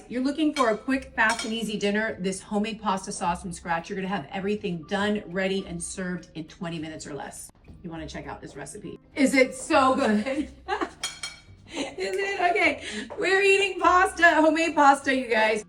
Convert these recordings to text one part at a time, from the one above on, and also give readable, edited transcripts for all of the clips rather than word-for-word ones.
you're looking for a quick, fast, and easy dinner, this homemade pasta sauce from scratch, you're gonna have everything done, ready, and served in 20 minutes or less. You wanna check out this recipe. Is it so good? Isn't it? Okay, we're eating pasta, homemade pasta, you guys.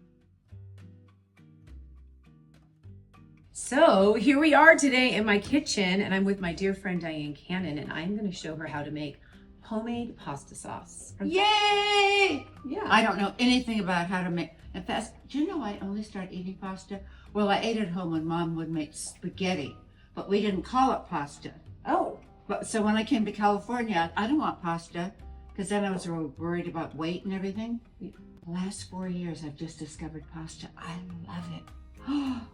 So here we are today in my kitchen, and I'm with my dear friend Dyan Cannon, and I'm gonna show her how to make homemade pasta sauce. Yay! Yeah. I don't know anything about how to make. In fact, do you know I only started eating pasta? Well, I ate at home when Mom would make spaghetti, but we didn't call it pasta. Oh. But so when I came to California, I didn't want pasta because then I was worried about weight and everything. The last 4 years, I've just discovered pasta. I love it.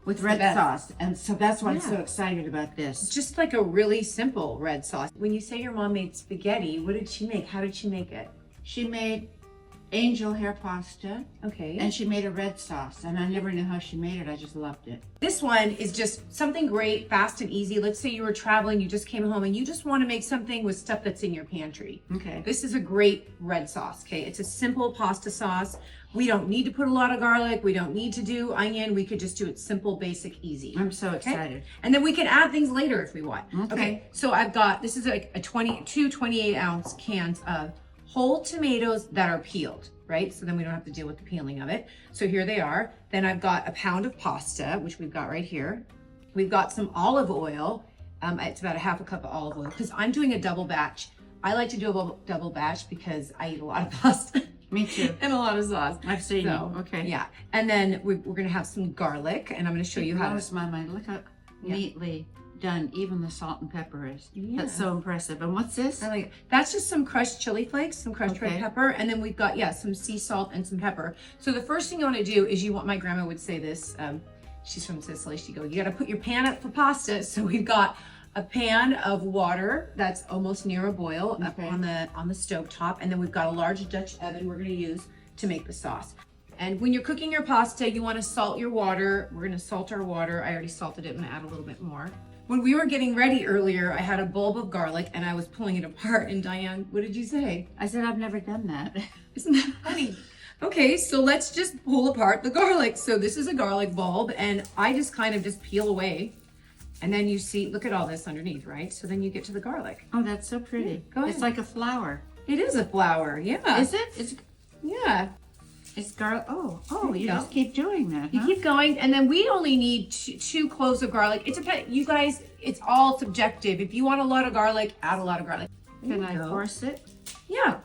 With red sauce, and so that's why I'm so excited about this. Just like a really simple red sauce. When you say your mom made spaghetti, what did she make? How did she make it? She made angel hair pasta. Okay. And she made a red sauce, and I never knew how she made it. I just loved it. This one is just something great, fast and easy. Let's say you were traveling, you just came home, and you just want to make something with stuff that's in your pantry. Okay. This is a great red sauce, okay? It's a simple pasta sauce. We don't need to put a lot of garlic. We don't need to do onion. We could just do it simple, basic, easy. I'm so excited. And then we can add things later if we want. Okay. So I've got, this is like two 28-ounce cans of whole tomatoes that are peeled, right? So then we don't have to deal with the peeling of it. So here they are. Then I've got a pound of pasta, which we've got right here. We've got some olive oil. It's about a half a cup of olive oil because I'm doing a double batch. I like to do a double batch because I eat a lot of pasta. Me too. And a lot of sauce. I've seen you. Okay. Yeah. And then we're going to have some garlic, and I'm going to show you how to... blows my mind. Look how neatly done even the salt and pepper is. Yeah. That's so impressive. And what's this? I like it. That's just some crushed chili flakes, some crushed red pepper, and then we've got, some sea salt and some pepper. So the first thing you want to do is my grandma would say this, she's from Sicily, she'd go, you got to put your pan up for pasta. So we've got a pan of water that's almost near a boil up on the stove top, and then we've got a large Dutch oven we're going to use to make the sauce. And when you're cooking your pasta, you want to salt your water. We're going to salt our water. I already salted it. I'm going to add a little bit more. When we were getting ready earlier, I had a bulb of garlic and I was pulling it apart. And Dyan, what did you say? I said, I've never done that. Isn't that funny? Okay, so let's just pull apart the garlic. So this is a garlic bulb, and I just kind of just peel away. And then you see, look at all this underneath, right? So then you get to the garlic. Oh, that's so pretty. Yeah, go ahead. It's like a flower. It is a flower, yeah. Is it? Yeah. It's garlic. Oh, you just keep doing that, You keep going, and then we only need two cloves of garlic. It depends, you guys, it's all subjective. If you want a lot of garlic, add a lot of garlic. Can I force it? Yeah.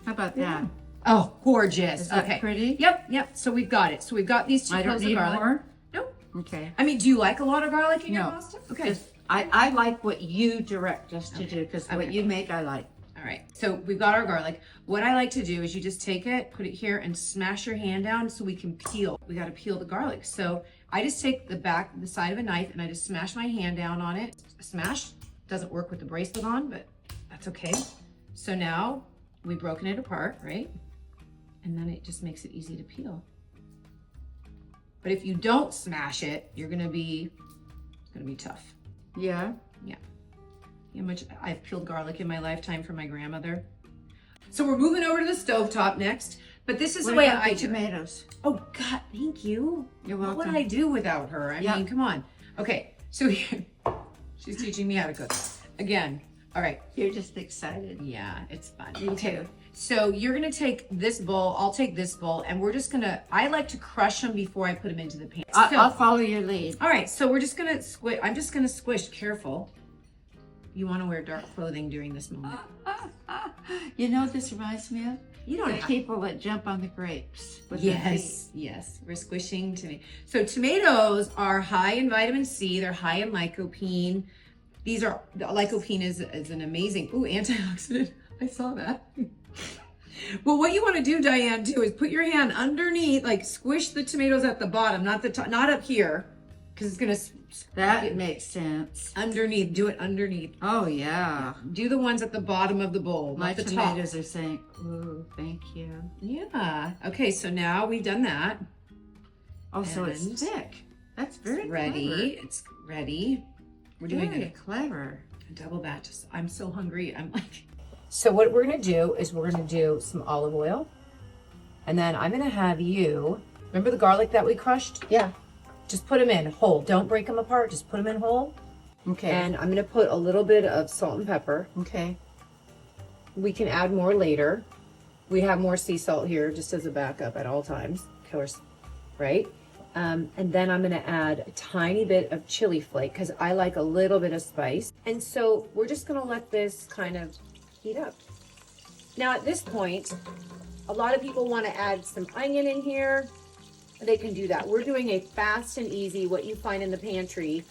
How about that? Oh, gorgeous. Is that pretty? Yep. So we've got it. So we've got these two cloves of garlic. More? Nope. Okay. I mean, do you like a lot of garlic in your pasta? Okay. I like what you direct us to do, because what you make, I like. All right, so we've got our garlic. What I like to do is you just take it, put it here, and smash your hand down so we can peel. We got to peel the garlic. So I just take the side of a knife, and I just smash my hand down on it. Smash doesn't work with the bracelet on, but that's okay. So now we've broken it apart, right? And then it just makes it easy to peel. But if you don't smash it, it's gonna be tough. Yeah. Yeah. How much I've peeled garlic in my lifetime for my grandmother. So we're moving over to the stovetop next, but this is the way I do tomatoes. Oh God, thank you. You're welcome. What would I do without her? I mean, come on. Okay, so here, she's teaching me how to cook. Again, all right. You're just excited. Yeah, it's fun. Me too. So you're gonna take this bowl, I'll take this bowl, and we're just gonna, I like to crush them before I put them into the pan. I'll follow your lead. All right, so we're just gonna squish, I'm just gonna squish, careful. You wanna wear dark clothing during this moment. You know what this reminds me of? You don't the people that jump on the grapes with their feet. Yes, we're squishing tomato. So tomatoes are high in vitamin C, they're high in lycopene. Lycopene is an amazing, antioxidant. I saw that. Well, what you want to do, Dyan, too, is put your hand underneath, like squish the tomatoes at the bottom, not the top, not up here, because it's gonna. That makes sense. Underneath, do it underneath. Oh yeah. Do the ones at the bottom of the bowl, My not the tomatoes top. Are saying, "Ooh, thank you." Yeah. Okay, so now we've done that. Oh, so it's thick. That's very ready. clever. It's ready. We're doing very clever. A double batch. I'm so hungry. I'm like. So what we're gonna do is we're gonna do some olive oil, and then I'm gonna have you Remember the garlic that we crushed? Yeah. Just put them in whole. Don't break them apart. Just put them in whole. Okay. And I'm gonna put a little bit of salt and pepper. Okay. We can add more later. We have more sea salt here just as a backup at all times, of course, right? And then I'm gonna add a tiny bit of chili flake because I like a little bit of spice. And so we're just gonna let this kind of heat up. Now at this point, a lot of people wanna add some onion in here. They can do that. We're doing a fast and easy, what you find in the pantry,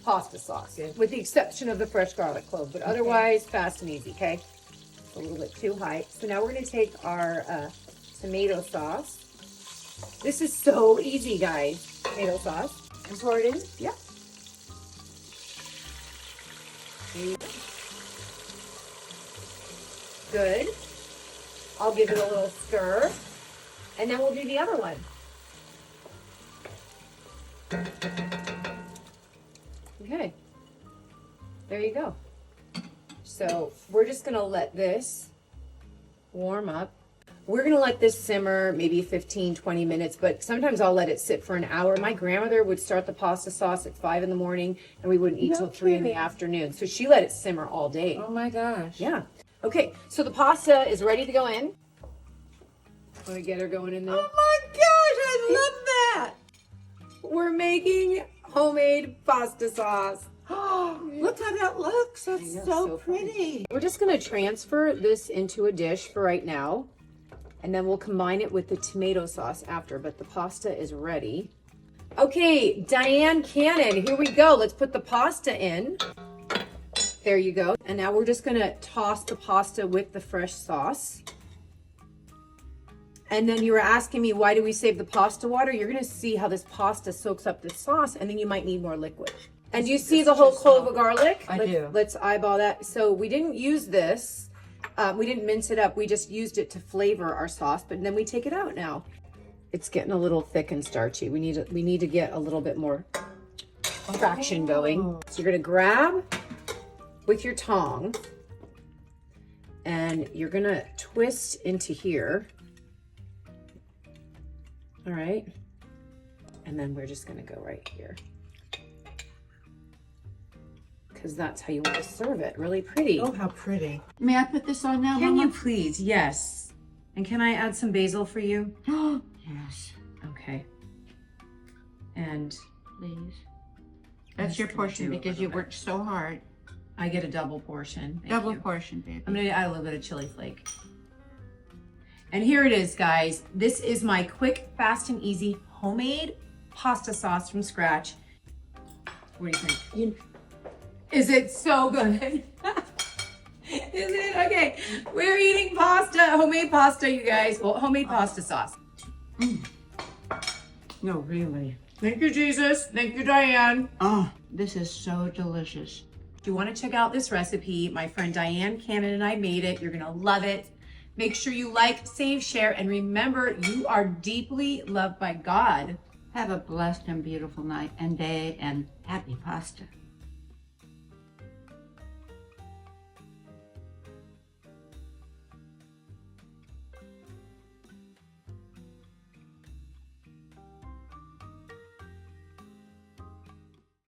pasta sauce, with the exception of the fresh garlic clove, but otherwise fast and easy, okay? A little bit too high. So now we're gonna take our tomato sauce. This is so easy, guys. Tomato sauce. And pour it in. Yeah. Good. I'll give it a little stir. And then we'll do the other one. Okay. There you go. So we're just gonna let this warm up. We're gonna let this simmer maybe 15, 20 minutes, but sometimes I'll let it sit for an hour. My grandmother would start the pasta sauce at 5 in the morning and we wouldn't eat till 3 in the afternoon. So she let it simmer all day. Oh my gosh. Yeah. Okay, so the pasta is ready to go in. Want to get her going in there? Oh my gosh, I love that. We're making homemade pasta sauce. Oh, look how that looks. That's know, so so pretty. We're just gonna transfer this into a dish for right now, and then we'll combine it with the tomato sauce after, but the pasta is ready. Okay, Dyan Cannon, here we go. Let's put the pasta in. There you go. And now we're just gonna toss the pasta with the fresh sauce. And then you were asking me, why do we save the pasta water? You're gonna see how this pasta soaks up the sauce, and then you might need more liquid. And do you see the whole clove of garlic? I do. Let's eyeball that. So we didn't use this. We didn't mince it up. We just used it to flavor our sauce, but then we take it out now. It's getting a little thick and starchy. We need to get a little bit more traction going. So you're gonna grab with your tongs and you're gonna twist into here. All right. And then we're just gonna go right here, because that's how you want to serve it. Really pretty. Oh, how pretty. May I put this on now, Can Mama? you please? Yes. And can I add some basil for you? Yes. Okay. And Please. That's your portion because you worked so hard. I get a double portion. Thank Double you. portion, baby. I'm gonna add a little bit of chili flake. And here it is, guys. This is my quick, fast, and easy homemade pasta sauce from scratch. What do you think? Is it so good? Isn't it? Okay, we're eating pasta, homemade pasta, you guys. Well, homemade pasta sauce. No, really. Thank you, Jesus. Thank you, Dyan. Oh, this is so delicious. If you want to check out this recipe, my friend Dyan Cannon and I made it. You're going to love it. Make sure you like, save, share, and remember, you are deeply loved by God. Have a blessed and beautiful night and day, and happy pasta.